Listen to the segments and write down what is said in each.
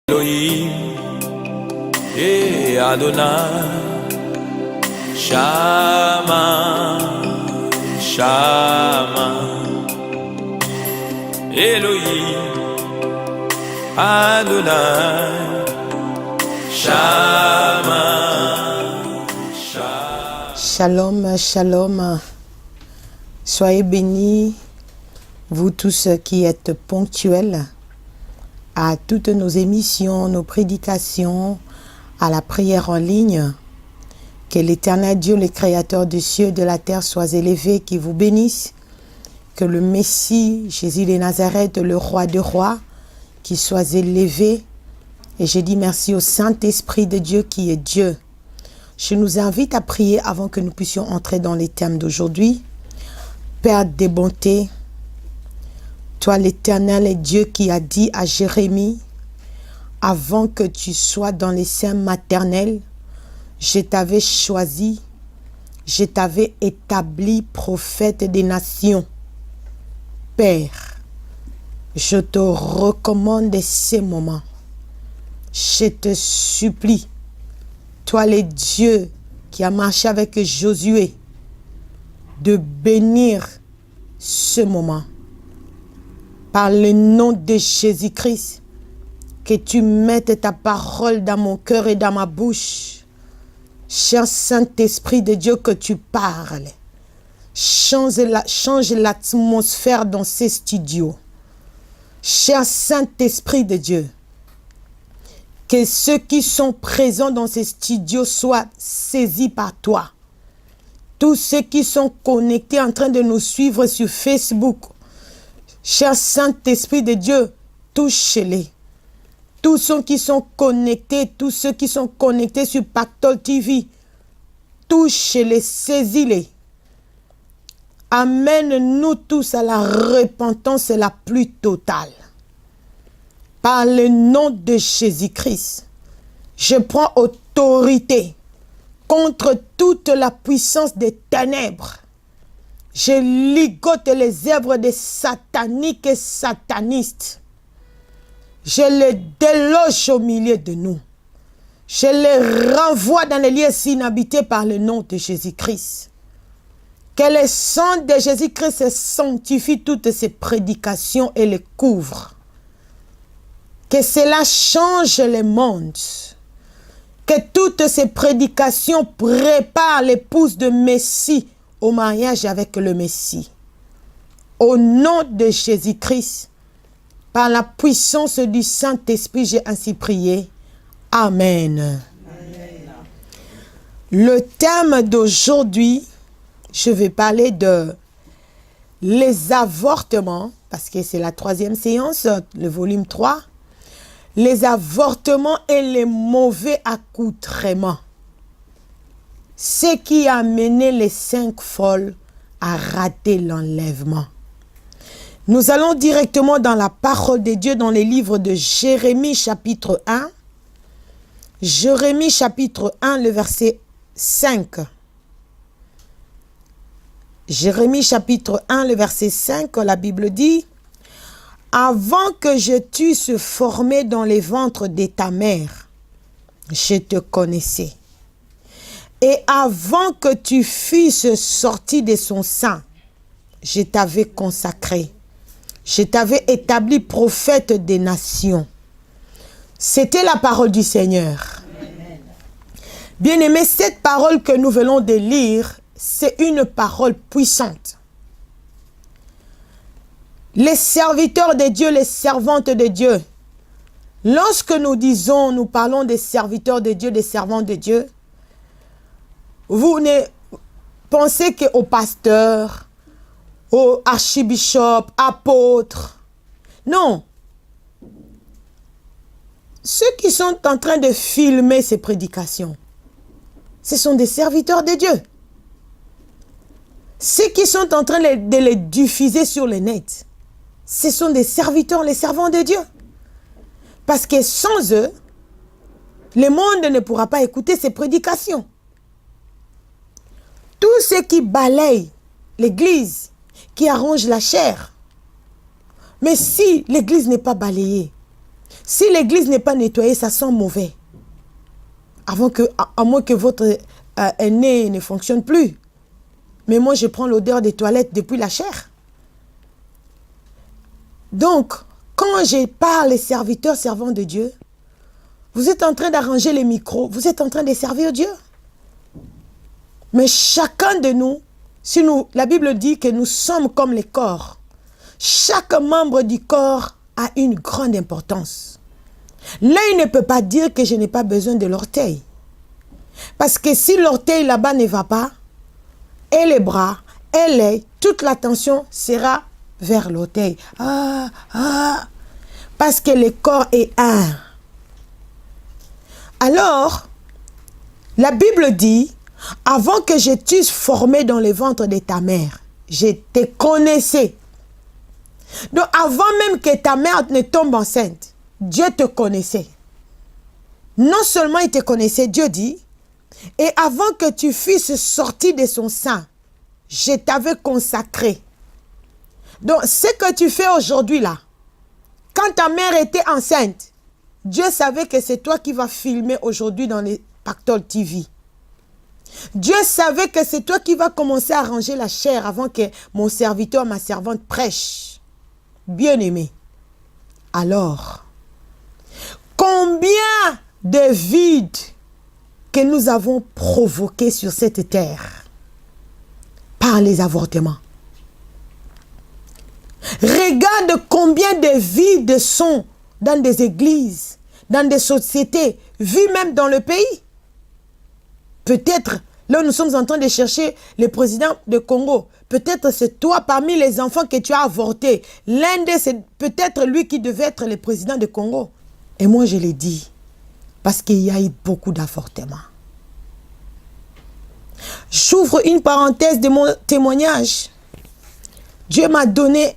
Elohim et Adonai, Shama, Shama, Elohim, Adonai, Shama, Shama. Shalom, shalom. Soyez bénis, vous tous qui êtes ponctuels à toutes nos émissions, nos prédications, à la prière en ligne. Que l'Éternel Dieu, le Créateur des cieux et de la terre, soit élevé, qui vous bénisse. Que le Messie, Jésus de Nazareth, le Roi des rois, qui soit élevé. Et je dis merci au Saint-Esprit de Dieu qui est Dieu. Je nous invite à prier avant que nous puissions entrer dans les thèmes d'aujourd'hui. Père des bontés, toi l'Éternel est Dieu qui a dit à Jérémie, avant que tu sois dans les seins maternels, je t'avais choisi, je t'avais établi prophète des nations. Père, je te recommande ces moments. Je te supplie, toi le Dieu qui a marché avec Josué, de bénir ce moment. Par le nom de Jésus-Christ, que tu mettes ta parole dans mon cœur et dans ma bouche. Cher Saint-Esprit de Dieu, que tu parles. Change l'atmosphère dans ces studios. Cher Saint-Esprit de Dieu, que ceux qui sont présents dans ces studios soient saisis par toi. Tous ceux qui sont connectés en train de nous suivre sur Facebook, cher Saint-Esprit de Dieu, touche-les. Tous ceux qui sont connectés, tous ceux qui sont connectés sur Pactole TV, touche-les, saisis-les. Amène-nous tous à la repentance la plus totale. Par le nom de Jésus-Christ, je prends autorité contre toute la puissance des ténèbres. Je ligote les œuvres des sataniques et satanistes. Je les déloge au milieu de nous. Je les renvoie dans les lieux inhabités par le nom de Jésus-Christ. Que le sang de Jésus-Christ sanctifie toutes ces prédications et les couvre. Que cela change le monde. Que toutes ces prédications préparent l'épouse de Messie au mariage avec le Messie. Au nom de Jésus-Christ, par la puissance du Saint-Esprit, j'ai ainsi prié. Amen. Amen. Le thème d'aujourd'hui, je vais parler de les avortements, parce que c'est la 3e séance, le volume 3. Les avortements et les mauvais accoutrements. Ce qui a mené les 5 folles à rater l'enlèvement. Nous allons directement dans la parole de Dieu dans les livres de Jérémie chapitre 1. Jérémie chapitre 1, le verset 5. Jérémie chapitre 1, le verset 5, la Bible dit: « Avant que je t'eusse formé dans les ventres de ta mère, je te connaissais. Et avant que tu fusses sorti de son sein, je t'avais consacré. Je t'avais établi prophète des nations. » C'était la parole du Seigneur. Bien-aimés, cette parole que nous venons de lire, c'est une parole puissante. Les serviteurs de Dieu, les servantes de Dieu, lorsque nous parlons des serviteurs de Dieu, des servants de Dieu, vous ne pensez qu'aux pasteurs, aux archibishops, apôtres. Non. Ceux qui sont en train de filmer ces prédications, ce sont des serviteurs de Dieu. Ceux qui sont en train de les diffuser sur le net, ce sont des serviteurs, les servants de Dieu. Parce que sans eux, le monde ne pourra pas écouter ces prédications. Tous ceux qui balayent l'église, qui arrangent la chair. Mais si l'église n'est pas balayée, Si l'église n'est pas nettoyée, ça sent mauvais. À moins que votre nez ne fonctionne plus. Mais moi, je prends l'odeur des toilettes depuis la chair. Donc, quand je parle les serviteurs servants de Dieu, vous êtes en train d'arranger les micros, vous êtes en train de servir Dieu. Mais chacun de nous, la Bible dit que nous sommes comme les corps. Chaque membre du corps a une grande importance. L'œil ne peut pas dire que je n'ai pas besoin de l'orteil. Parce que si l'orteil là-bas ne va pas, et les bras, et l'œil, toute l'attention sera vers l'orteil. Parce que le corps est un. Alors, la Bible dit, avant que je t'eusse formé dans le ventre de ta mère, je te connaissais. Donc, avant même que ta mère ne tombe enceinte, Dieu te connaissait. Non seulement il te connaissait, Dieu dit, et avant que tu fusses sorti de son sein, je t'avais consacré. Donc, ce que tu fais aujourd'hui là, quand ta mère était enceinte, Dieu savait que c'est toi qui vas filmer aujourd'hui dans les Pactole TV. Dieu savait que c'est toi qui vas commencer à ranger la chair avant que mon serviteur, ma servante prêche. Bien-aimé. Alors, combien de vides que nous avons provoqués sur cette terre par les avortements. Regarde combien de vides sont dans des églises, dans des sociétés, vues même dans le pays. Peut-être, là nous sommes en train de chercher le président de Congo. Peut-être c'est toi parmi les enfants que tu as avortés. L'un d'eux, c'est peut-être lui qui devait être le président de Congo. Et moi je l'ai dit, parce qu'il y a eu beaucoup d'avortements. J'ouvre une parenthèse de mon témoignage. Dieu m'a donné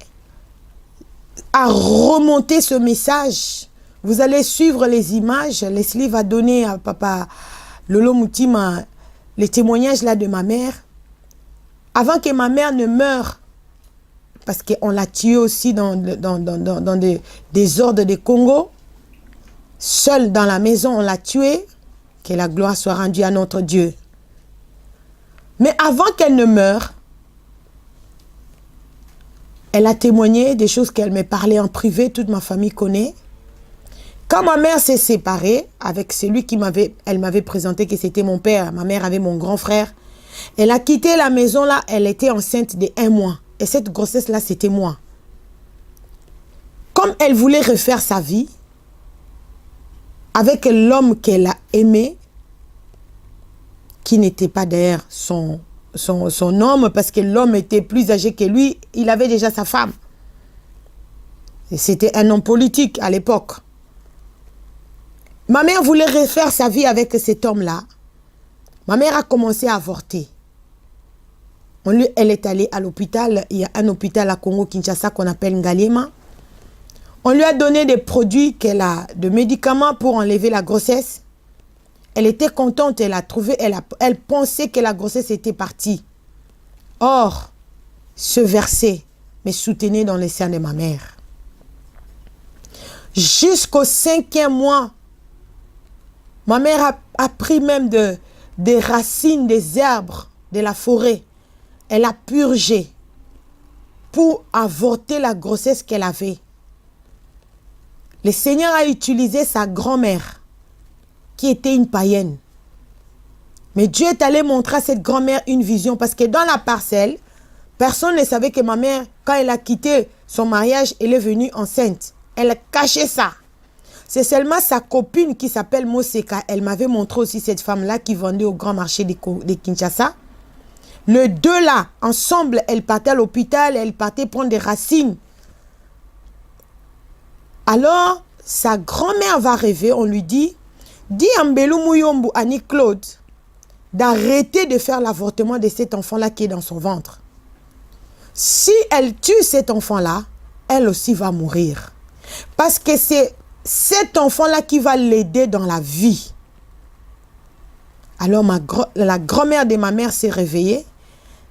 à remonter ce message. Vous allez suivre les images. Leslie va donner à papa Lolo Moutima les témoignages là de ma mère. Avant que ma mère ne meure, parce qu'on l'a tuée aussi dans des ordres de Congo, seule dans la maison, on l'a tuée. Que la gloire soit rendue à notre Dieu. Mais avant qu'elle ne meure, elle a témoigné des choses qu'elle me parlait en privé, toute ma famille connaît. Quand ma mère s'est séparée avec celui elle m'avait présenté que c'était mon père, ma mère avait mon grand frère, elle a quitté la maison là, elle était enceinte de 1 mois. Et cette grossesse là, c'était moi. Comme elle voulait refaire sa vie, avec l'homme qu'elle a aimé, qui n'était pas d'ailleurs son homme, parce que l'homme était plus âgé que lui, il avait déjà sa femme. Et c'était un homme politique à l'époque. Ma mère voulait refaire sa vie avec cet homme-là. Ma mère a commencé à avorter. Elle est allée à l'hôpital. Il y a un hôpital à Congo-Kinshasa qu'on appelle Ngaliema. On lui a donné des produits de médicaments pour enlever la grossesse. Elle était contente, elle pensait que la grossesse était partie. Or, ce verset me soutenait dans les seins de ma mère. Jusqu'au 5e mois, ma mère a pris même des racines, des arbres de la forêt. Elle a purgé pour avorter la grossesse qu'elle avait. Le Seigneur a utilisé sa grand-mère, qui était une païenne. Mais Dieu est allé montrer à cette grand-mère une vision, parce que dans la parcelle, personne ne savait que ma mère, quand elle a quitté son mariage, elle est venue enceinte. Elle a caché ça. C'est seulement sa copine qui s'appelle Moseka. Elle m'avait montré aussi cette femme-là qui vendait au grand marché de Kinshasa. Les deux là, ensemble, elles partaient à l'hôpital, elles partaient prendre des racines. Alors, sa grand-mère va rêver, on lui dit, dis à Mbelou Mouyombu, Annie Claude, d'arrêter de faire l'avortement de cet enfant-là qui est dans son ventre. Si elle tue cet enfant-là, elle aussi va mourir. Parce que c'est cet enfant-là qui va l'aider dans la vie. Alors la grand-mère de ma mère s'est réveillée.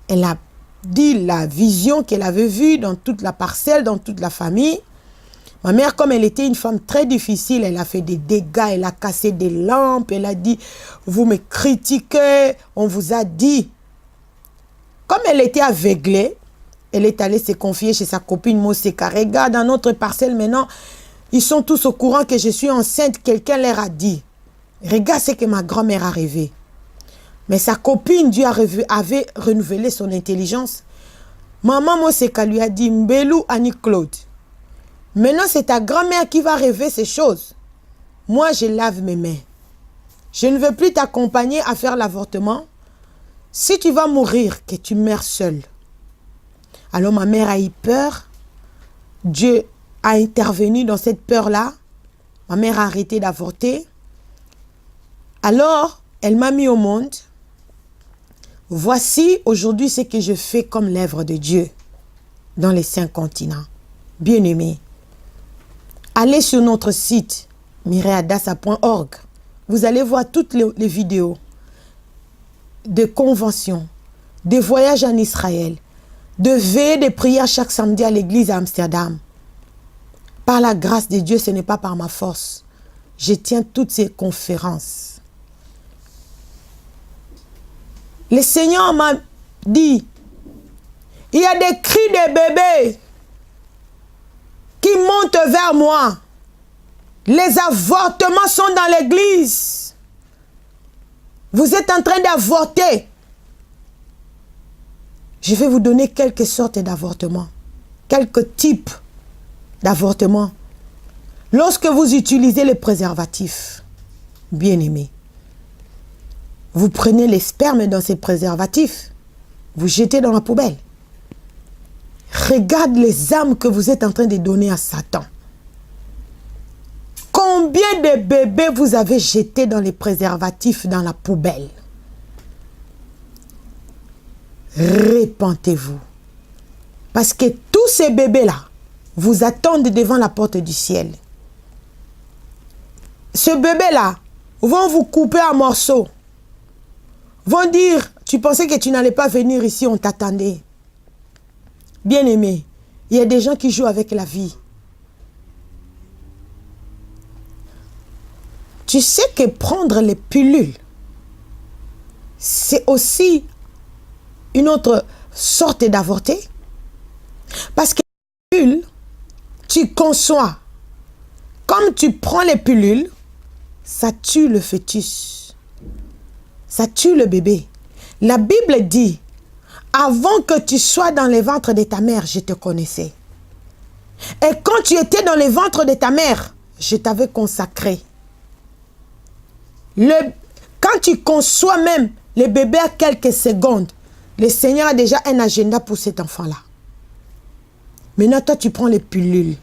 Elle a dit la vision qu'elle avait vue dans toute la parcelle, dans toute la famille. Ma mère, comme elle était une femme très difficile, elle a fait des dégâts, elle a cassé des lampes, elle a dit, vous me critiquez, on vous a dit. Comme elle était aveuglée, elle est allée se confier chez sa copine Moseka. Regarde, dans notre parcelle maintenant, ils sont tous au courant que je suis enceinte, quelqu'un leur a dit. Regarde ce que ma grand-mère a rêvé. Mais sa copine, Dieu avait renouvelé son intelligence. Maman Moseka lui a dit, Mbelou Annie-Claude, maintenant c'est ta grand-mère qui va rêver ces choses. Moi, je lave mes mains. Je ne veux plus t'accompagner à faire l'avortement. Si tu vas mourir, que tu meurs seule. Alors ma mère a eu peur. Dieu a intervenu dans cette peur-là. Ma mère a arrêté d'avorter. Alors, elle m'a mis au monde. Voici aujourd'hui ce que je fais comme l'œuvre de Dieu dans les 5 continents. Bien-aimés, allez sur notre site mireadassa.org. Vous allez voir toutes les vidéos de conventions, de voyages en Israël, de veillées de prières chaque samedi à l'église à Amsterdam. Par la grâce de Dieu, ce n'est pas par ma force. Je tiens toutes ces conférences. Le Seigneur m'a dit, il y a des cris de bébés qui montent vers moi. Les avortements sont dans l'église. Vous êtes en train d'avorter. Je vais vous donner quelques sortes d'avortements, quelques types d'avortements. Lorsque vous utilisez les préservatifs, bien-aimés, vous prenez les spermes dans ces préservatifs, vous jetez dans la poubelle. Regarde les âmes que vous êtes en train de donner à Satan. Combien de bébés vous avez jetés dans les préservatifs dans la poubelle? Répentez-vous. Parce que tous ces bébés-là vous attendent devant la porte du ciel. Ce bébé-là vont vous couper en morceaux. Vont dire, tu pensais que tu n'allais pas venir ici, on t'attendait. Bien-aimé, il y a des gens qui jouent avec la vie. Tu sais que prendre les pilules, c'est aussi une autre sorte d'avorter. Parce que les pilules, tu conçois. Comme tu prends les pilules, ça tue le fœtus. Ça tue le bébé. La Bible dit, avant que tu sois dans le ventre de ta mère, je te connaissais. Et quand tu étais dans le ventre de ta mère, je t'avais consacré. Quand tu conçois même le bébé à quelques secondes, le Seigneur a déjà un agenda pour cet enfant-là. Maintenant, toi, tu prends les pilules.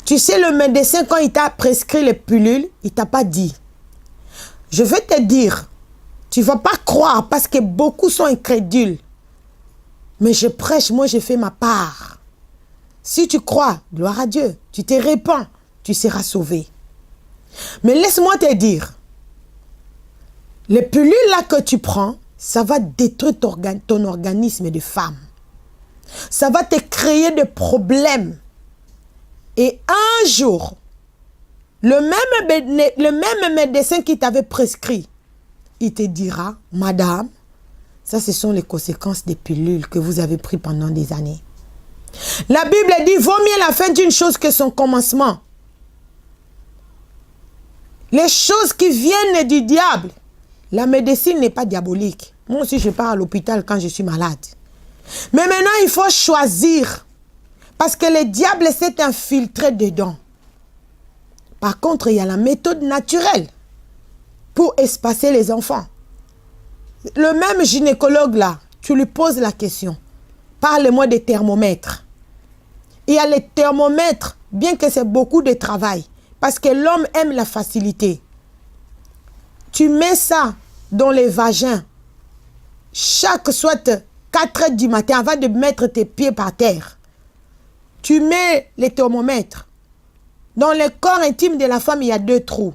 Tu sais, le médecin, quand il t'a prescrit les pilules, il ne t'a pas dit. Je vais te dire, tu ne vas pas croire parce que beaucoup sont incrédules. Mais je prêche, moi, je fais ma part. Si tu crois, gloire à Dieu, tu te répands, tu seras sauvé. Mais laisse-moi te dire, les pilules là que tu prends, ça va détruire ton organisme de femme. Ça va te créer des problèmes. Et un jour, le même médecin qui t'avait prescrit, il te dira, madame, ça ce sont les conséquences des pilules que vous avez prises pendant des années. La Bible dit, vaut mieux la fin d'une chose que son commencement. Les choses qui viennent du diable, la médecine n'est pas diabolique. Moi aussi, je pars à l'hôpital quand je suis malade. Mais maintenant, il faut choisir. Parce que le diable s'est infiltré dedans. Par contre, il y a la méthode naturelle pour espacer les enfants. Le même gynécologue là, tu lui poses la question. Parle-moi des thermomètres. Il y a les thermomètres, bien que c'est beaucoup de travail. Parce que l'homme aime la facilité. Tu mets ça dans les vagins. Chaque soit 4 heures du matin, avant de mettre tes pieds par terre. Tu mets les thermomètres. Dans le corps intime de la femme, il y a 2 trous.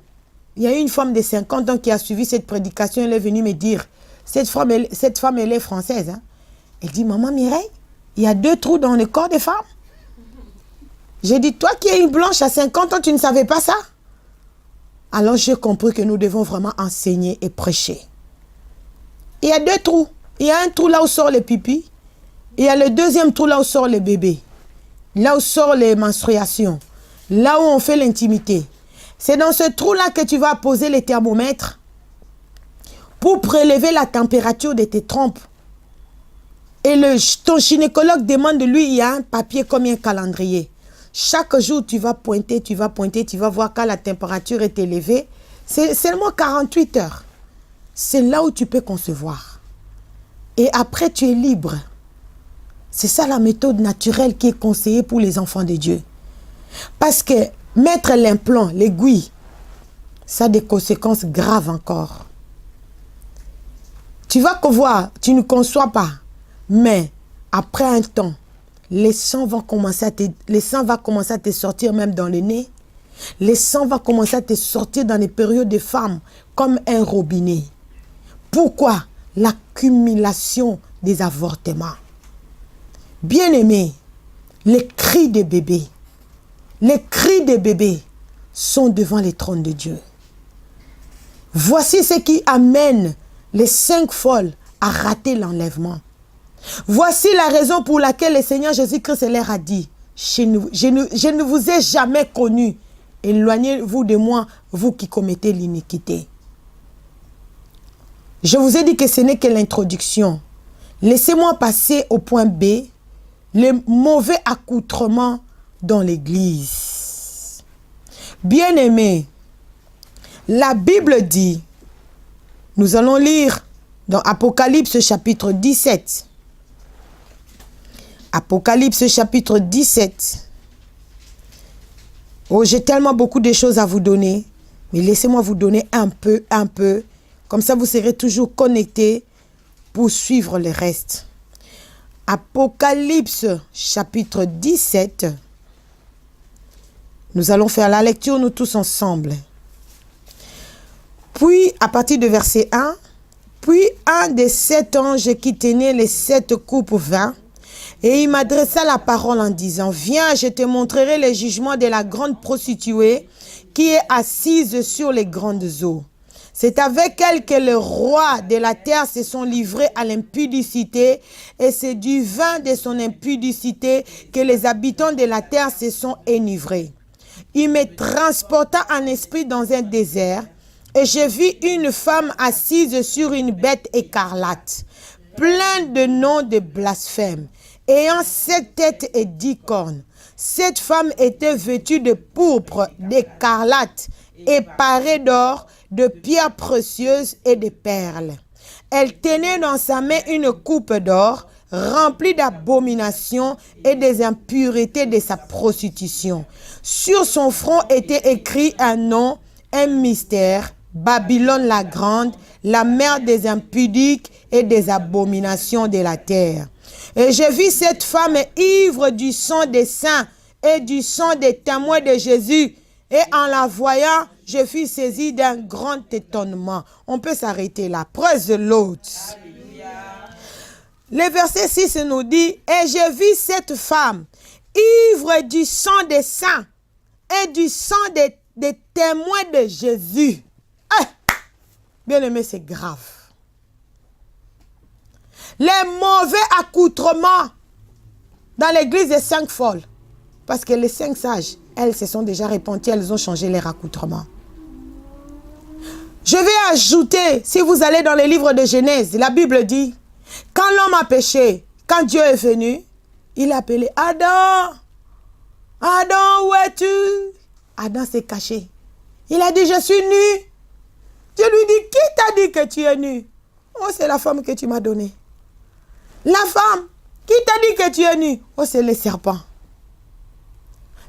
Il y a une femme de 50 ans qui a suivi cette prédication. Elle est venue me dire, cette femme, elle est française. Hein? Elle dit, maman Mireille, il y a 2 trous dans le corps des femmes. J'ai dit, toi qui es une blanche à 50 ans, tu ne savais pas ça? Alors j'ai compris que nous devons vraiment enseigner et prêcher. Il y a 2 trous. Il y a un trou là où sort les pipis. Il y a le deuxième trou là où sort les bébés. Là où sort les menstruations. Là où on fait l'intimité. C'est dans ce trou-là que tu vas poser les thermomètres pour prélever la température de tes trompes. Et ton gynécologue demande de lui, il y a un papier comme un calendrier. Chaque jour, tu vas pointer, tu vas voir quand la température est élevée. C'est seulement 48 heures. C'est là où tu peux concevoir. Et après, tu es libre. C'est ça la méthode naturelle qui est conseillée pour les enfants de Dieu. Parce que mettre l'implant, l'aiguille, ça a des conséquences graves encore. Tu vas voir, tu ne conçois pas. Mais après un temps, le sang va commencer à te sortir même dans le nez. Le sang va commencer à te sortir dans les périodes de femmes comme un robinet. Pourquoi? L'accumulation des avortements. Bien-aimés, les cris des bébés sont devant les trônes de Dieu. Voici ce qui amène les 5 folles à rater l'enlèvement. Voici la raison pour laquelle le Seigneur Jésus-Christ leur a dit, je ne vous ai jamais connu. Éloignez-vous de moi, vous qui commettez l'iniquité. Je vous ai dit que ce n'est que l'introduction. Laissez-moi passer au point B, le mauvais accoutrement dans l'église. Bien-aimés, la Bible dit, nous allons lire dans Apocalypse chapitre 17. Apocalypse chapitre 17. Oh, j'ai tellement beaucoup de choses à vous donner, mais laissez-moi vous donner un peu. Comme ça, vous serez toujours connectés pour suivre le reste. Apocalypse chapitre 17. Nous allons faire la lecture, nous tous ensemble. Puis, à partir de verset 1, puis un des 7 anges qui tenait les 7 coupes vint, et il m'adressa la parole en disant, viens, je te montrerai le jugement de la grande prostituée qui est assise sur les grandes eaux. C'est avec elle que les rois de la terre se sont livrés à l'impudicité, et c'est du vin de son impudicité que les habitants de la terre se sont enivrés. Il me transporta en esprit dans un désert, et je vis une femme assise sur une bête écarlate, pleine de noms de blasphème, ayant 7 têtes et 10 cornes. Cette femme était vêtue de pourpre, d'écarlate, et parée d'or, de pierres précieuses et de perles. Elle tenait dans sa main une coupe d'or, remplie d'abominations et des impuretés de sa prostitution. Sur son front était écrit un nom, un mystère, Babylone la grande, la mère des impudiques et des abominations de la terre. Et je vis cette femme ivre du sang des saints et du sang des témoins de Jésus. Et en la voyant, je fus saisi d'un grand étonnement. On peut s'arrêter là. Praise the Lord. Le verset 6 nous dit, et je vis cette femme ivre du sang des saints et du sang des témoins de Jésus. Bien aimé, c'est grave. Les mauvais accoutrements dans l'église des 5 folles. Parce que les 5 sages, elles se sont déjà repenties, elles ont changé leur accoutrement. Je vais ajouter, si vous allez dans les livres de Genèse, la Bible dit, quand l'homme a péché, quand Dieu est venu, il a appelé Adam. Adam, où es-tu? Adam s'est caché. Il a dit, je suis nu. Dieu lui dit, qui t'a dit que tu es nu? Oh, c'est la femme que tu m'as donnée. La femme, qui t'a dit que tu es nu? Oh, c'est le serpent.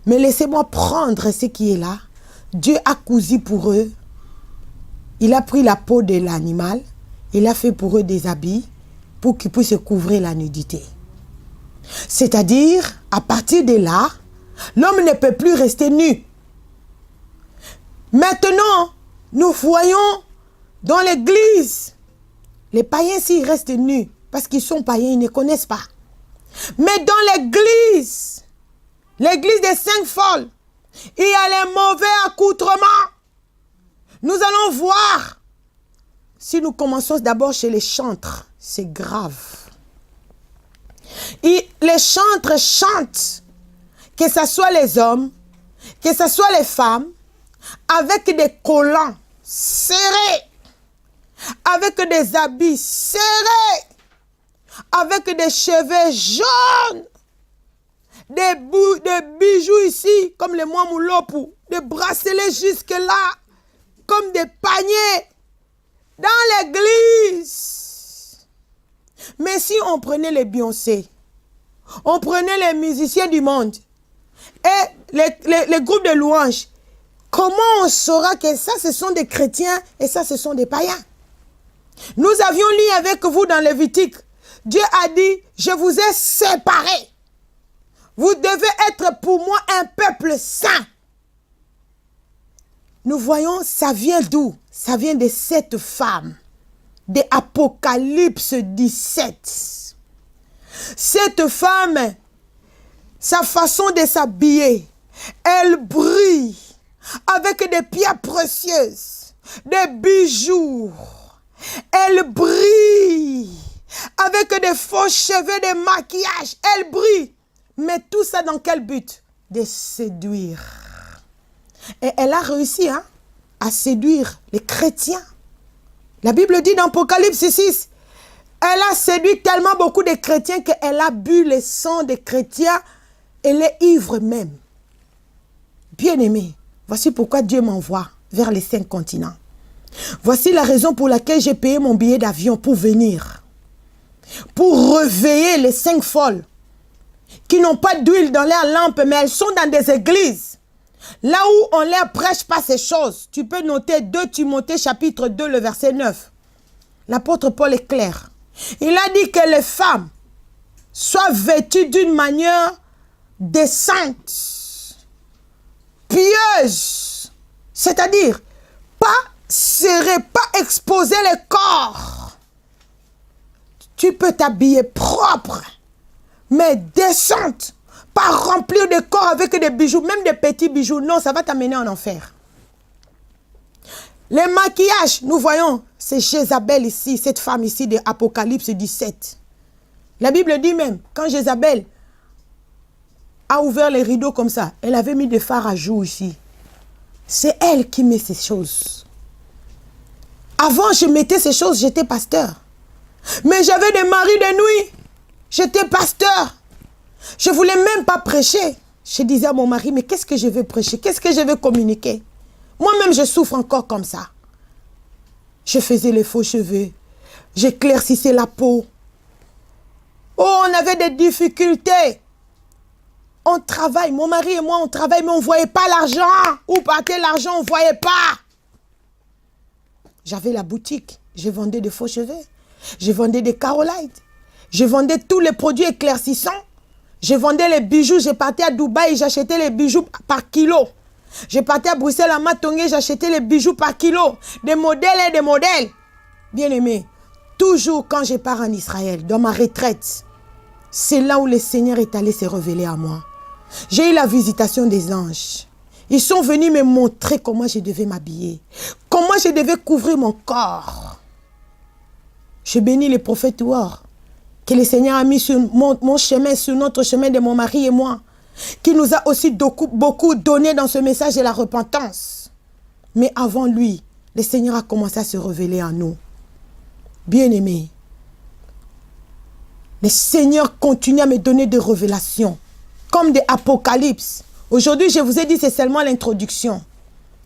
Mais laissez-moi prendre ce qui est là. Dieu a cousu pour eux. Il a pris la peau de l'animal. Il a fait pour eux des habits pour qu'ils puissent couvrir la nudité. C'est-à-dire, à partir de là, l'homme ne peut plus rester nu. Maintenant, nous voyons dans l'église, les païens s'ils restent nus, parce qu'ils sont païens, ils ne connaissent pas. Mais dans l'église, l'église des 5 folles, il y a les mauvais accoutrements. Nous allons voir. Si nous commençons d'abord chez les chantres, c'est grave. Et les chantres chantent, que ce soit les hommes, que ce soit les femmes, avec des collants serrés, avec des habits serrés, avec des cheveux jaunes, des bijoux ici, comme les Mouamoulopu, des bracelets jusque-là, comme des paniers dans l'église. Mais si on prenait les Beyoncé, on prenait les musiciens du monde et les groupes de louanges, comment on saura que ça, ce sont des chrétiens et ça, ce sont des païens? Nous avions lu avec vous dans Lévitique. Dieu a dit, je vous ai séparés. Vous devez être pour moi un peuple saint. Nous voyons, ça vient d'où? Ça vient de cette femme, de Apocalypse 17. Cette femme, sa façon de s'habiller, elle brille avec des pierres précieuses, des bijoux. Elle brille avec des faux cheveux, des maquillages. Elle brille. Mais tout ça dans quel but? De séduire. Et elle a réussi à séduire les chrétiens. La Bible dit dans Apocalypse 6, elle a séduit tellement beaucoup de chrétiens qu'elle a bu le sang des chrétiens. Elle est ivre même. Bien-aimé, voici pourquoi Dieu m'envoie vers les 5 continents. Voici la raison pour laquelle j'ai payé mon billet d'avion pour venir. Pour réveiller les 5 folles qui n'ont pas d'huile dans leurs lampes, mais elles sont dans des églises. Là où on ne leur prêche pas ces choses. Tu peux noter 2 Timothée chapitre 2, le verset 9. L'apôtre Paul est clair. Il a dit que les femmes soient vêtues d'une manière décente, pieuse. C'est-à-dire, pas serré, pas exposer le corps. Tu peux t'habiller propre, mais décente. Pas remplir de corps avec des bijoux, même des petits bijoux. Non, ça va t'amener en enfer. Les maquillages, nous voyons, c'est Jézabel ici, cette femme ici de Apocalypse 17. La Bible dit même, quand Jézabel a ouvert les rideaux comme ça, elle avait mis des fards à joues ici. C'est elle qui met ces choses. Avant, je mettais ces choses, j'étais pasteur. Mais j'avais des maris de nuit. J'étais pasteur. Je ne voulais même pas prêcher. Je disais à mon mari, mais qu'est-ce que je veux prêcher? Qu'est-ce que je veux communiquer? Moi-même, je souffre encore comme ça. Je faisais les faux cheveux. J'éclaircissais la peau. Oh, on avait des difficultés. On travaille, mon mari et moi, on travaille, mais on ne voyait pas l'argent. Où partait l'argent, on ne voyait pas. J'avais la boutique. Je vendais des faux cheveux. Je vendais des carolites. Je vendais tous les produits éclaircissants. Je vendais les bijoux, je partais à Dubaï, j'achetais les bijoux par kilo. Je partais à Bruxelles, à Matongé, j'achetais les bijoux par kilo. Des modèles et des modèles. Bien aimé, toujours quand je pars en Israël, dans ma retraite, c'est là où le Seigneur est allé se révéler à moi. J'ai eu la visitation des anges. Ils sont venus me montrer comment je devais m'habiller. Comment je devais couvrir mon corps. Je bénis les prophètes Ouar, que le Seigneur a mis sur mon chemin, sur notre chemin de mon mari et moi, qui nous a aussi beaucoup donné dans ce message de la repentance. Mais avant lui, le Seigneur a commencé à se révéler à nous. Bien-aimés, le Seigneur continue à me donner des révélations, comme des apocalypses. Aujourd'hui, je vous ai dit, c'est seulement l'introduction,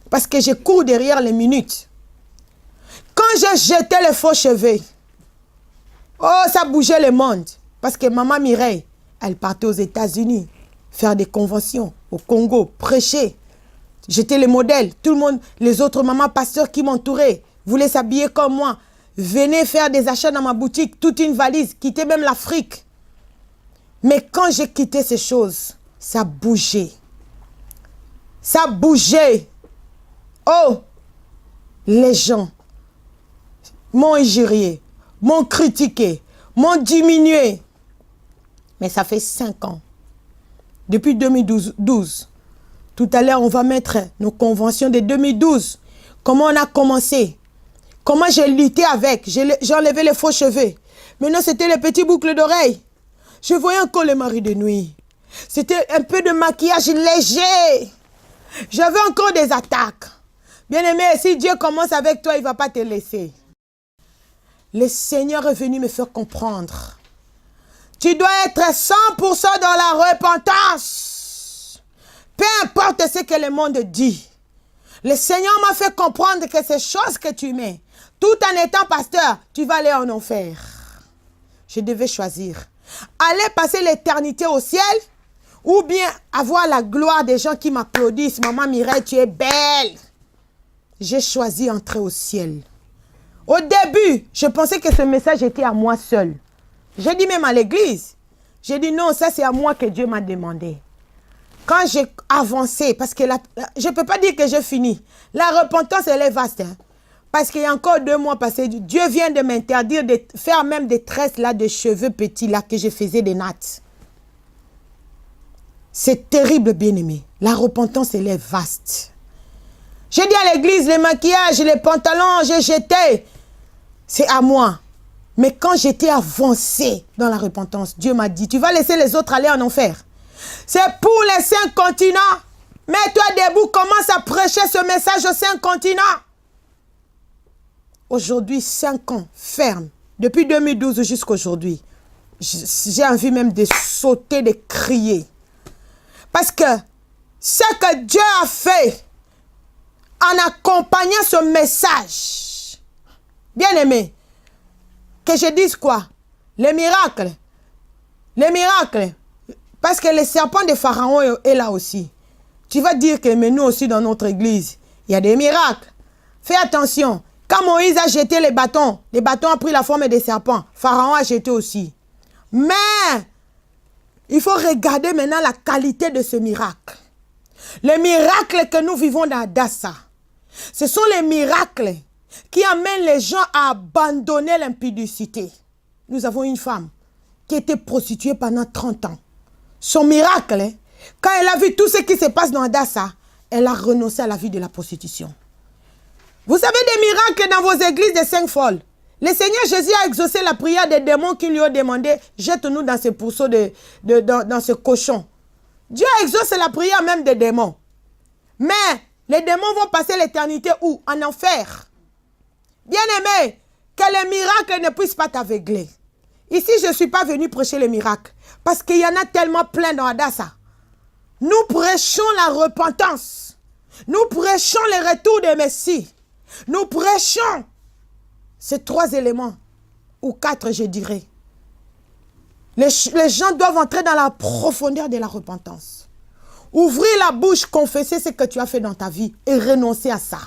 parce que je cours derrière les minutes. Quand j'ai jeté les faux cheveux, oh, ça bougeait le monde. Parce que maman Mireille, elle partait aux États-Unis faire des conventions, au Congo, prêcher. J'étais le modèle. Tout le monde, les autres mamans pasteurs qui m'entouraient, voulaient s'habiller comme moi. Venaient faire des achats dans ma boutique, toute une valise, quitter même l'Afrique. Mais quand j'ai quitté ces choses, ça bougeait. Ça bougeait. Oh, les gens m'ont injurié, m'ont critiqué, m'ont diminué. Mais ça fait 5 ans. depuis 2012. Tout à l'heure, on va mettre nos conventions de 2012. Comment on a commencé. Comment j'ai lutté avec. J'ai enlevé les faux cheveux. Maintenant, c'était les petits boucles d'oreilles. Je voyais encore les maris de nuit. C'était un peu de maquillage léger. J'avais encore des attaques. Bien-aimé, si Dieu commence avec toi, il ne va pas te laisser. Le Seigneur est venu me faire comprendre. Tu dois être 100% dans la repentance. Peu importe ce que le monde dit. Le Seigneur m'a fait comprendre que ces choses que tu mets, tout en étant pasteur, tu vas aller en enfer. Je devais choisir. Aller passer l'éternité au ciel ou bien avoir la gloire des gens qui m'applaudissent. Maman Mireille, tu es belle. J'ai choisi entrer au ciel. Au début, je pensais que ce message était à moi seul. J'ai dit même à l'église. J'ai dit non, ça c'est à moi que Dieu m'a demandé. Quand j'ai avancé, parce que je ne peux pas dire que j'ai fini. La repentance, elle est vaste. Hein, parce qu'il y a encore 2 mois passés, Dieu vient de m'interdire de faire même des tresses là, de cheveux petits là, que je faisais des nattes. C'est terrible, bien-aimé. La repentance, elle est vaste. J'ai dit à l'église, les maquillages, les pantalons, j'ai jeté. C'est à moi. Mais quand j'étais avancé dans la repentance, Dieu m'a dit, tu vas laisser les autres aller en enfer. C'est pour les 5 continents. Mets-toi debout, commence à prêcher ce message aux 5 continents. Aujourd'hui, 5 ans, ferme. Depuis 2012 jusqu'à aujourd'hui. J'ai envie même de sauter, de crier. Parce que ce que Dieu a fait en accompagnant ce message, bien aimé, que je dise quoi? Les miracles. Les miracles. Parce que le serpent de Pharaon est là aussi. Tu vas dire que mais nous aussi dans notre église, il y a des miracles. Fais attention. Quand Moïse a jeté les bâtons ont pris la forme des serpents. Pharaon a jeté aussi. Mais il faut regarder maintenant la qualité de ce miracle. Les miracles que nous vivons dans Adassa, ce sont les miracles qui amènent les gens à abandonner l'impudicité. Nous avons une femme qui était prostituée pendant 30 ans. Son miracle, quand elle a vu tout ce qui se passe dans Adassa, elle a renoncé à la vie de la prostitution. Vous savez des miracles dans vos églises de 5 folles. Le Seigneur Jésus a exaucé la prière des démons qui lui ont demandé « Jette-nous dans ce pourceau, dans ce cochon ». Dieu exauce la prière même des démons. Mais les démons vont passer l'éternité où? En enfer. Bien-aimé, que les miracles ne puissent pas t'aveugler. Ici, je ne suis pas venu prêcher les miracles. Parce qu'il y en a tellement plein dans Adassa. Nous prêchons la repentance. Nous prêchons le retour de Messie. Nous prêchons ces 3 éléments. Ou 4, je dirais. Les gens doivent entrer dans la profondeur de la repentance. Ouvrir la bouche, confesser ce que tu as fait dans ta vie et renoncer à ça.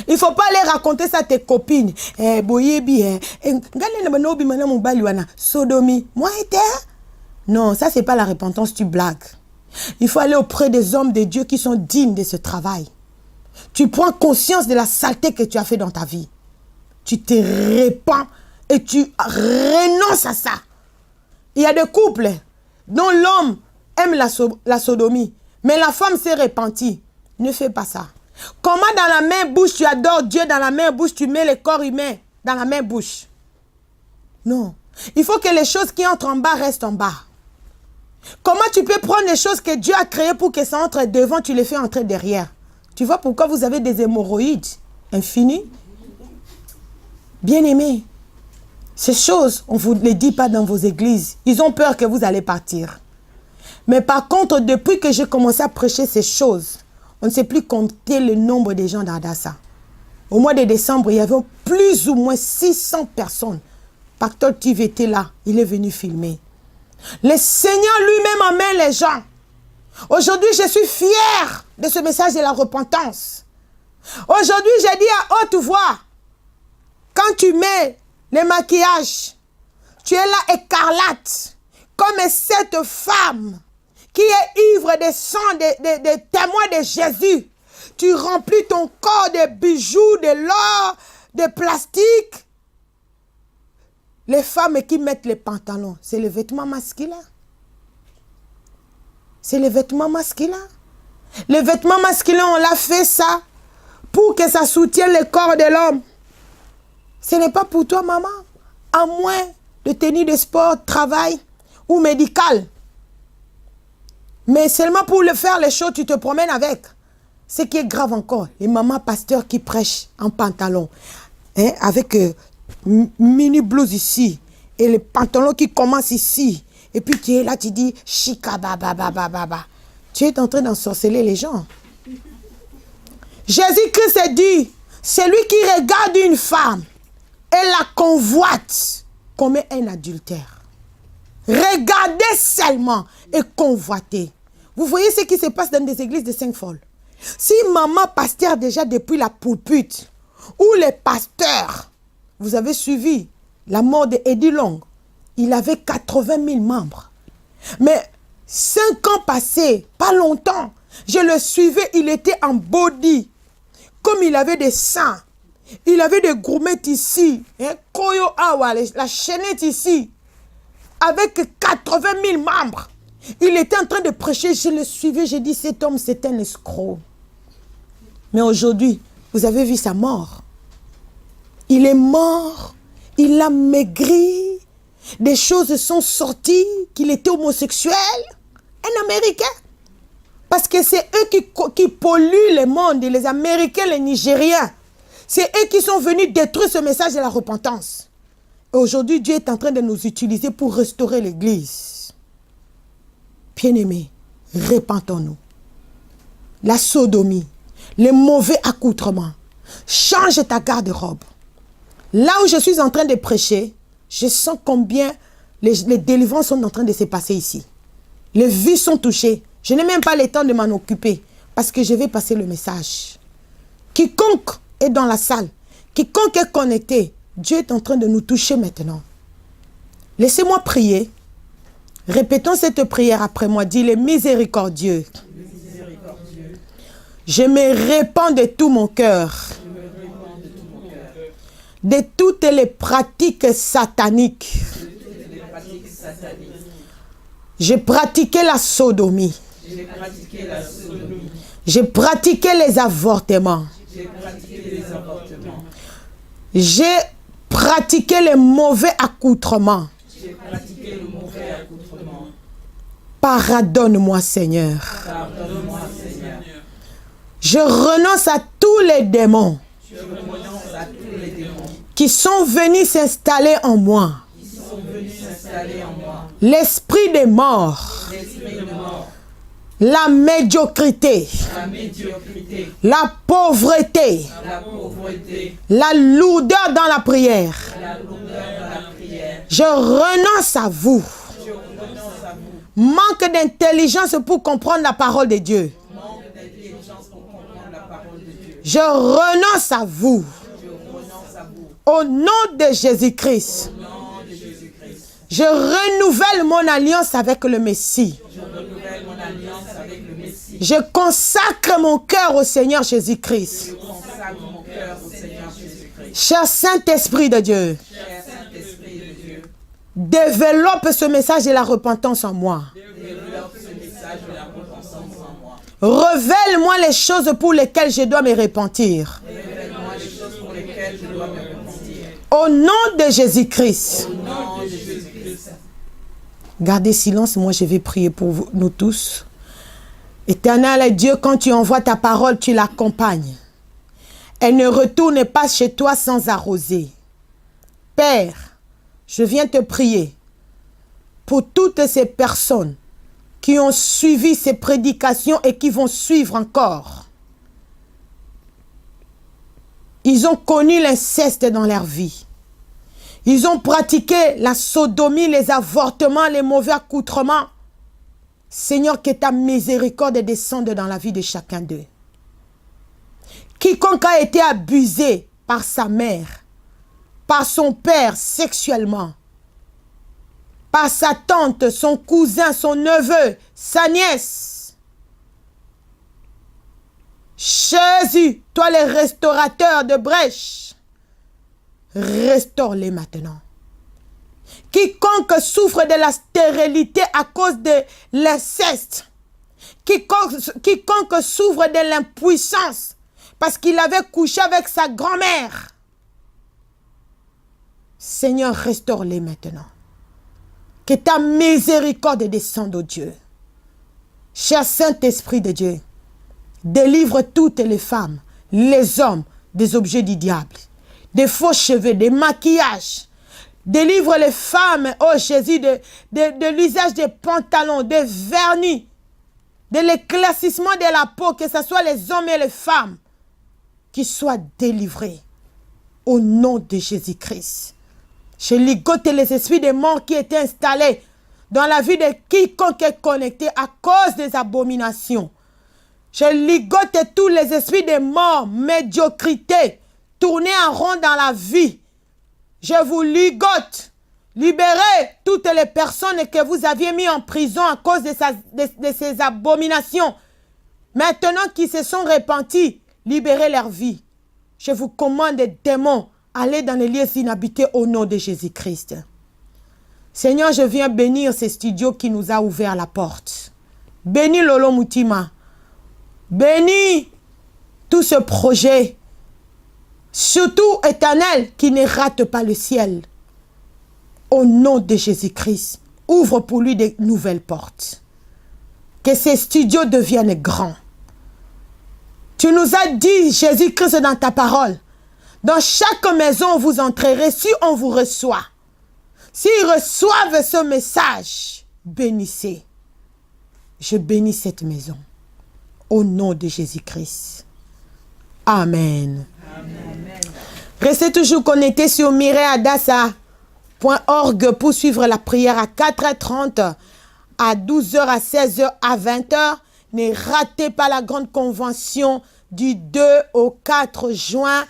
Il ne faut pas aller raconter ça à tes copines. Sodomie. Moi, non, ça, ce n'est pas la repentance, tu blagues. Il faut aller auprès des hommes de Dieu qui sont dignes de ce travail. Tu prends conscience de la saleté que tu as fait dans ta vie. Tu te répands et tu renonces à ça. Il y a des couples dont l'homme aime la sodomie, mais la femme s'est repentie. Ne fais pas ça. Comment dans la même bouche tu adores Dieu, dans la même bouche tu mets le corps humain dans la même bouche? Non. Il faut que les choses qui entrent en bas restent en bas. Comment tu peux prendre les choses que Dieu a créées pour que ça entre devant, tu les fais entrer derrière? Tu vois pourquoi vous avez des hémorroïdes infinies? Bien-aimés, ces choses, on ne vous les dit pas dans vos églises. Ils ont peur que vous allez partir. Mais par contre, depuis que j'ai commencé à prêcher ces choses, on ne sait plus compter le nombre de gens d'Adassa. Au mois de décembre, il y avait plus ou moins 600 personnes. Pasteur Tiv était là, il est venu filmer. Le Seigneur lui-même emmène les gens. Aujourd'hui, je suis fière de ce message de la repentance. Aujourd'hui, j'ai dit à haute voix, quand tu mets les maquillages, tu es là écarlate, comme cette femme qui est ivre de sang, des témoins de Jésus. Tu remplis ton corps de bijoux, de l'or, de plastique. Les femmes qui mettent les pantalons, c'est le vêtement masculin. C'est les vêtements masculins. Les vêtements masculins, on l'a fait ça pour que ça soutienne le corps de l'homme. Ce n'est pas pour toi, maman. À moins de tenue de sport, travail ou médical. Mais seulement pour le faire les choses, tu te promènes avec. Ce qui est grave encore, les mamans pasteurs qui prêchent en pantalon, hein, avec mini blouse ici, et le pantalon qui commence ici. Et puis tu es là, tu dis, chika baba baba baba. Tu es en train d'ensorceler les gens. Jésus-Christ a dit, celui qui regarde une femme et la convoite commet un adultère. Regardez seulement et convoitez. Vous voyez ce qui se passe dans des églises de Saint-Foll. Si maman pasteur déjà depuis la pulpite, ou les pasteurs, vous avez suivi la mort d'Eddie Long, il avait 80 000 membres. Mais 5 ans passés, pas longtemps, je le suivais, il était en body. Comme il avait des seins, il avait des gourmettes ici, hein, Koyo Awa, la chaînette ici, avec 80 000 membres. Il était en train de prêcher, je le suivais, j'ai dit, cet homme c'est un escroc. Mais aujourd'hui, vous avez vu sa mort. Il est mort, il a maigri, des choses sont sorties, qu'il était homosexuel, un Américain. Parce que c'est eux qui polluent le monde, les Américains, les Nigériens. C'est eux qui sont venus détruire ce message de la repentance. Et aujourd'hui, Dieu est en train de nous utiliser pour restaurer l'Église. Bien-aimés, repentons-nous. La sodomie, les mauvais accoutrements. Change ta garde-robe. Là où je suis en train de prêcher, je sens combien les délivrances sont en train de se passer ici. Les vies sont touchées. Je n'ai même pas le temps de m'en occuper parce que je vais passer le message. Quiconque est dans la salle, quiconque est connecté, Dieu est en train de nous toucher maintenant. Laissez-moi prier. Répétons cette prière après moi. Dis-le miséricordieux. Je me répands de tout mon cœur de toutes les pratiques sataniques. J'ai pratiqué la sodomie. J'ai pratiqué les avortements. J'ai pratiqué les mauvais accoutrements. Pardonne-moi, Seigneur. Je renonce à tous les démons qui sont venus s'installer en moi. L'esprit des morts, la médiocrité, la pauvreté, la lourdeur dans la prière. Je renonce à vous. Manque d'intelligence pour comprendre la parole de Dieu. Je renonce à vous. Au nom de Jésus-Christ. Je renouvelle mon alliance avec le Messie. Je consacre mon cœur au Seigneur Jésus-Christ. Cher Saint-Esprit de Dieu, développe ce message de la repentance en moi. Révèle-moi les choses pour lesquelles je dois me repentir. Au nom de Jésus-Christ. Gardez silence, moi je vais prier pour vous, nous tous. Éternel Dieu, quand tu envoies ta parole, tu l'accompagnes. Elle ne retourne pas chez toi sans arroser. Père, je viens te prier pour toutes ces personnes qui ont suivi ces prédications et qui vont suivre encore. Ils ont connu l'inceste dans leur vie. Ils ont pratiqué la sodomie, les avortements, les mauvais accoutrements. Seigneur, que ta miséricorde descende dans la vie de chacun d'eux. Quiconque a été abusé par sa mère, par son père sexuellement, par sa tante, son cousin, son neveu, sa nièce. Jésus, toi le restaurateur de brèches, restaure-les maintenant. Quiconque souffre de la stérilité à cause de l'inceste, Quiconque souffre de l'impuissance parce qu'il avait couché avec sa grand-mère. Seigneur, restaure-les maintenant. Que ta miséricorde descende, oh Dieu. Cher Saint-Esprit de Dieu, délivre toutes les femmes, les hommes des objets du diable, des faux cheveux, des maquillages. Délivre les femmes, oh Jésus, de l'usage des pantalons, des vernis, de l'éclaircissement de la peau, que ce soit les hommes et les femmes, qui soient délivrés au nom de Jésus-Christ. Je ligote les esprits des morts qui étaient installés dans la vie de quiconque est connecté à cause des abominations. Je ligote tous les esprits des morts, médiocrité, tournés en rond dans la vie. Je vous ligote. Libérez toutes les personnes que vous aviez mis en prison à cause de ces abominations. Maintenant qu'ils se sont repentis, libérez leur vie. Je vous commande, des démons, allez dans les lieux inhabités au nom de Jésus-Christ. Seigneur, je viens bénir ce studio qui nous a ouvert la porte. Bénis Lolo Moutima. Bénis tout ce projet. Surtout, Éternel, qui ne rate pas le ciel. Au nom de Jésus-Christ, ouvre pour lui de nouvelles portes. Que ces studios deviennent grands. Tu nous as dit, Jésus-Christ, dans ta parole, dans chaque maison où vous entrerez, si on vous reçoit, s'ils reçoivent ce message, bénissez. Je bénis cette maison. Au nom de Jésus-Christ. Amen. Amen. Restez toujours connectés sur mireilleadassa.org pour suivre la prière à 4h30, à 12h, à 16h, à 20h. Ne ratez pas la grande convention du 2 au 4 juin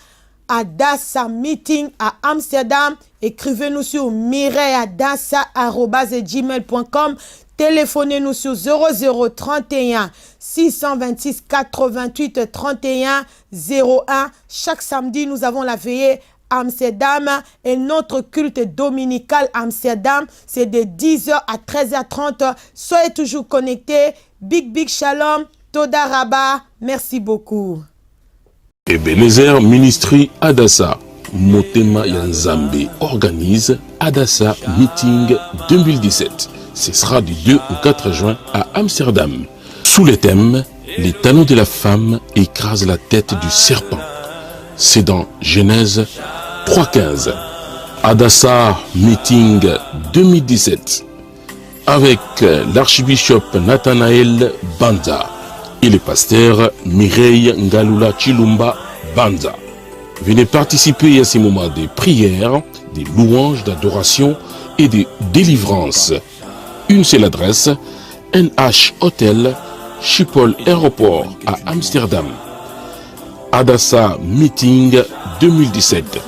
à Dassa Meeting à Amsterdam. Écrivez-nous sur mireilleadassa@gmail.com. Téléphonez-nous sur 0031 626 88 31 01. Chaque samedi, nous avons la veillée Amsterdam et notre culte dominical Amsterdam, c'est de 10h à 13h30. Soyez toujours connectés. Big Shalom. Toda Rabba. Merci beaucoup. Ebenezer Ministry Adassa, Motema Yanzambe organise Adassa Meeting 2017. Ce sera du 2 au 4 juin à Amsterdam. Sous le thème, les talons de la femme écrasent la tête du serpent. C'est dans Genèse 3.15. Adassa Meeting 2017. Avec l'archbishop Nathanaël Banza et le pasteur Mireille Ngalula Chilumba Banza. Venez participer à ces moments de prière, des louanges, d'adoration et de délivrance. Une seule adresse, NH Hotel, Schiphol Aéroport à Amsterdam. Adassa Meeting 2017.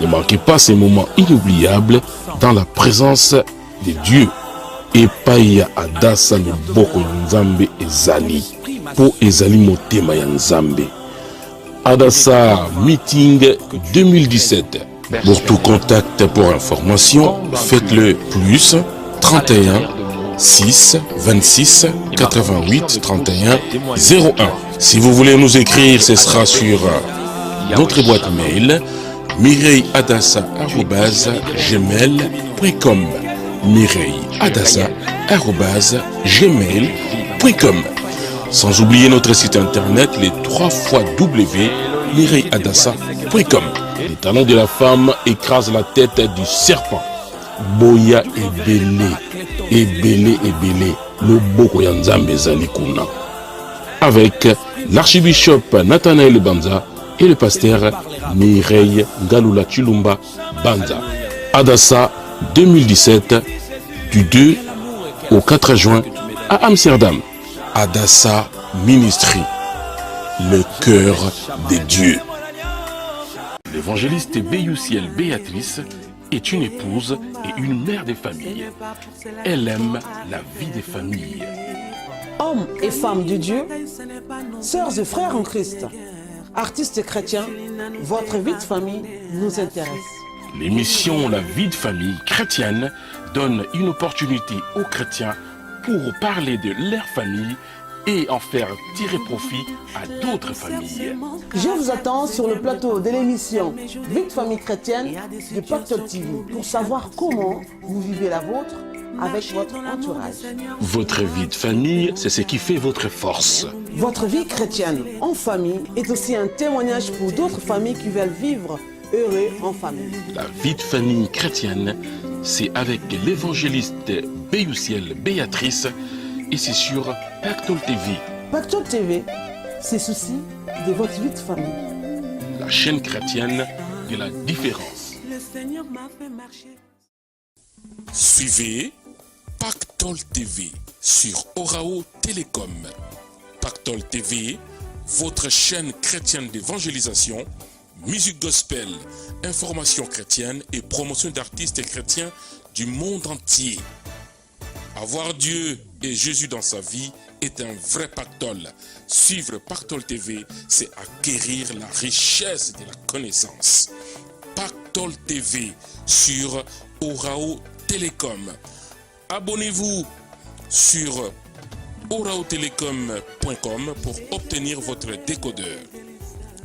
Ne manquez pas ces moments inoubliables dans la présence de Dieu. Et Paya Adassa le Boko Nzambe Ezali. Pour Ezali Motema Nzambe. Adassa Meeting 2017. Pour tout contact pour information, faites-le plus 31 6 26 88 31 01. Si vous voulez nous écrire, ce sera sur notre boîte mail mireilleadassa@gmail.com. mireilleadassa@gmail.com. Sans oublier notre site internet, les 3 fois mireilleadassa.com. Les talons de la femme écrasent la tête du serpent. Boya et belé, le boko yanzambe zalikuna. Avec l'archbishop Nathanaël Banza et le pasteur Mireille Ngalula Chilumba Banza. Adassa 2017, du 2 au 4 juin à Amsterdam. Adassa Ministry, le cœur des dieux. L'évangéliste Béoussiel Béatrice est une épouse et une mère de famille. Elle aime la vie des familles. Hommes et femmes de Dieu, sœurs et frères en Christ, artistes chrétiens, votre vie de famille nous intéresse. L'émission La vie de famille chrétienne donne une opportunité aux chrétiens pour parler de leur famille et en faire tirer profit à d'autres familles. Je vous attends sur le plateau de l'émission Vie de famille chrétienne de Pactole TV pour savoir comment vous vivez la vôtre avec votre entourage. Votre vie de famille, c'est ce qui fait votre force. Votre vie chrétienne en famille est aussi un témoignage pour d'autres familles qui veulent vivre heureux en famille. La vie de famille chrétienne, c'est avec l'évangéliste Béoussiel Béatrice et c'est sur Pactole TV. Pactole TV, c'est souci de votre vie de famille. La chaîne chrétienne de la différence. Le Seigneur m'a fait marcher. Suivez Pactole TV sur Orao Télécom. Pactole TV, votre chaîne chrétienne d'évangélisation, musique gospel, information chrétienne et promotion d'artistes chrétiens du monde entier. Avoir Dieu et Jésus dans sa vie est un vrai pactole. Suivre Pactole TV, c'est acquérir la richesse de la connaissance. Pactole TV sur Orao Télécom. Abonnez-vous sur oraotelecom.com pour obtenir votre décodeur.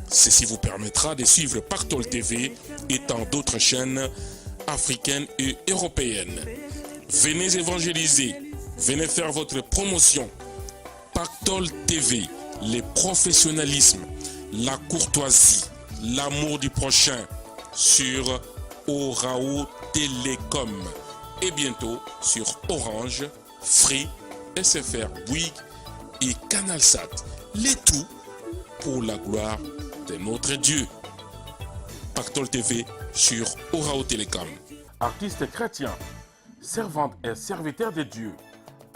Ceci vous permettra de suivre Pactole TV et tant d'autres chaînes africaines et européennes. Venez évangéliser, venez faire votre promotion. Pactole TV, le professionnalisme, la courtoisie, l'amour du prochain sur Orao Télécom et bientôt sur Orange, Free, SFR, Bouygues et Canalsat. Les tout pour la gloire de notre Dieu. Pactole TV sur Orao Télécom. Artistes chrétiens, servantes et serviteurs de Dieu,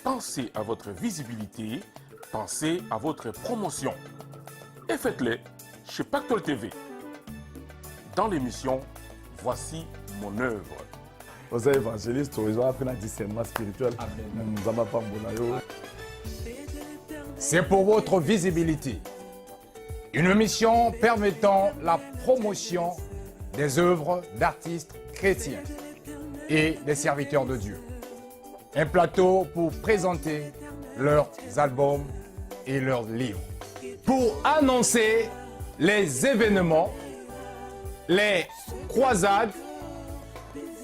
pensez à votre visibilité, pensez à votre promotion et faites-le chez Pactole TV. Dans l'émission Voici mon œuvre. Aux évangélistes, ils ont appris un discernement spirituel. C'est pour votre visibilité. Une mission permettant la promotion des œuvres d'artistes chrétiens et des serviteurs de Dieu. Un plateau pour présenter leurs albums et leurs livres. Pour annoncer les événements, les croisades,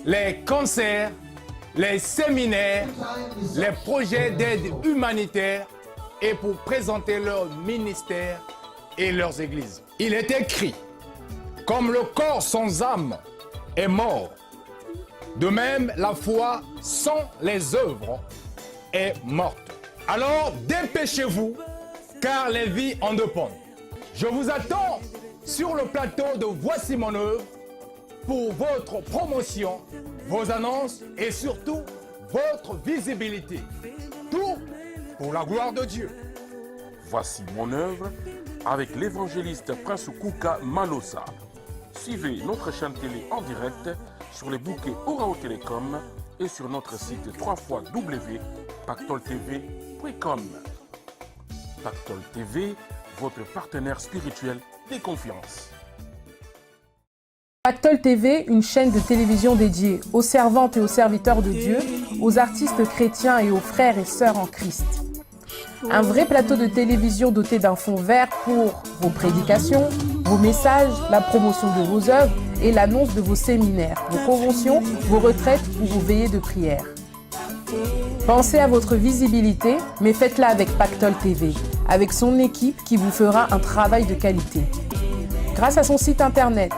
les concerts, les séminaires, les projets d'aide humanitaire et pour présenter leurs ministères et leurs églises. Il est écrit, comme le corps sans âme est mort, de même la foi sans les œuvres est morte. Alors dépêchez-vous, car les vies en dépendent. Je vous attends sur le plateau de Voici mon œuvre pour votre promotion, vos annonces et surtout votre visibilité. Tout pour la gloire de Dieu. Voici mon œuvre avec l'évangéliste Prince Kouka Malosa. Suivez notre chaîne télé en direct sur les bouquets Orao Télécom et sur notre site www.pactoletv.com. Pactole TV, votre partenaire spirituel de confiance. Pactole TV, une chaîne de télévision dédiée aux servantes et aux serviteurs de Dieu, aux artistes chrétiens et aux frères et sœurs en Christ. Un vrai plateau de télévision doté d'un fond vert pour vos prédications, vos messages, la promotion de vos œuvres et l'annonce de vos séminaires, vos conventions, vos retraites ou vos veillées de prière. Pensez à votre visibilité, mais faites-la avec Pactole TV, avec son équipe qui vous fera un travail de qualité. Grâce à son site internet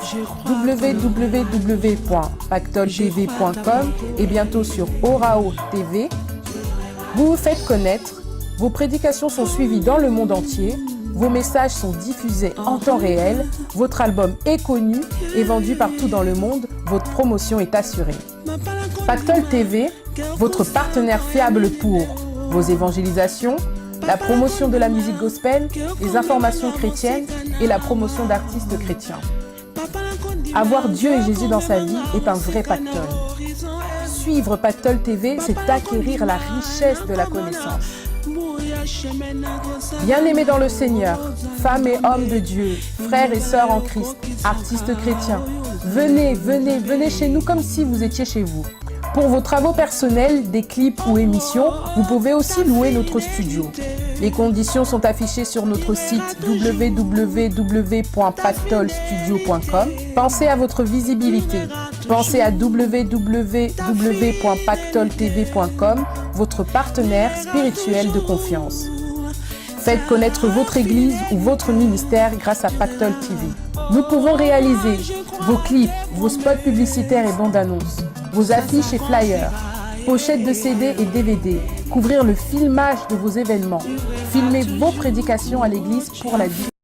www.pactoletv.com et bientôt sur Orao TV, vous vous faites connaître, vos prédications sont suivies dans le monde entier, vos messages sont diffusés en temps réel, votre album est connu et vendu partout dans le monde, votre promotion est assurée. Pactole TV, votre partenaire fiable pour vos évangélisations, la promotion de la musique gospel, les informations chrétiennes et la promotion d'artistes chrétiens. Avoir Dieu et Jésus dans sa vie est un vrai pactole. Suivre Pactole TV, c'est acquérir la richesse de la connaissance. Bien-aimés dans le Seigneur, femmes et hommes de Dieu, frères et sœurs en Christ, artistes chrétiens, venez chez nous comme si vous étiez chez vous. Pour vos travaux personnels, des clips ou émissions, vous pouvez aussi louer notre studio. Les conditions sont affichées sur notre site www.pactolstudio.com. Pensez à votre visibilité. Pensez à www.pactoltv.com, votre partenaire spirituel de confiance. Faites connaître votre église ou votre ministère grâce à Pactol TV. Nous pouvons réaliser vos clips, vos spots publicitaires et bandes annonces, vos affiches et flyers, pochettes de CD et DVD, couvrir le filmage de vos événements, filmer vos prédications à l'église pour la vie.